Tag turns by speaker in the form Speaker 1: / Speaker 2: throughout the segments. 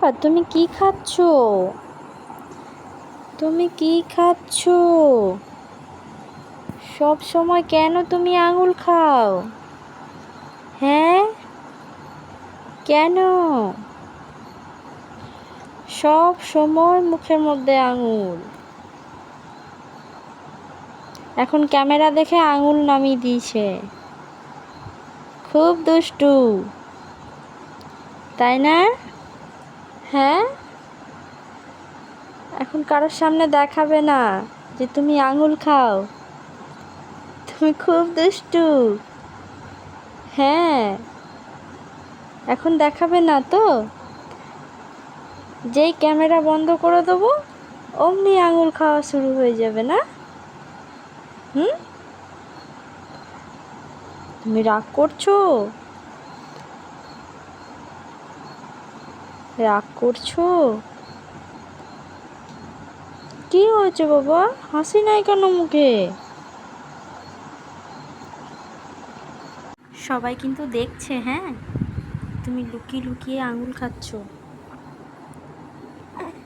Speaker 1: বাবা, তুমি কি খাচ্ছ? তুমি কি খাচ্ছ? সব সময় কেন তুমি আঙুল খাও? হ্যাঁ, কেন সব সময় মুখের মধ্যে আঙুল? এখন ক্যামেরা দেখে আঙুল নামিয়ে দিয়েছে। খুব দুষ্টু, তাই না? হ্যাঁ, এখন কারোর সামনে দেখাবে না যে তুমি আঙুল খাও। তুমি খুব দুষ্টু। হ্যাঁ, এখন দেখাবে না তো। যেই ক্যামেরা বন্ধ করে দেবো অমনি আঙুল খাওয়া শুরু হয়ে যাবে, না? তুমি রাগ করছো? রাগ করছো? কি হয়েছে বাবা, হাসি নাই কেন মুখে? সবাই কিন্তু দেখছে। হ্যাঁ, তুমি লুকিয়ে লুকিয়ে আঙুল খাচ্ছ।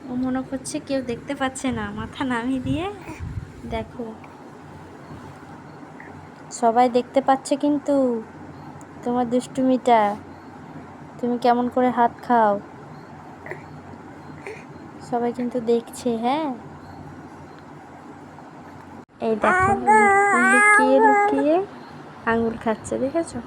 Speaker 1: ও মনে করছে কেউ দেখতে পাচ্ছে না, মাথা নামিয়ে দিয়ে দেখো। সবাই দেখতে পাচ্ছে কিন্তু তোমার দুষ্টুমিটা, তুমি কেমন করে হাত খাও। সবাই কিন্তু দেখছে। হ্যাঁ, এই দেখো, লুকিয়ে লুকিয়ে আঙুল খাচ্ছে, দেখেছো?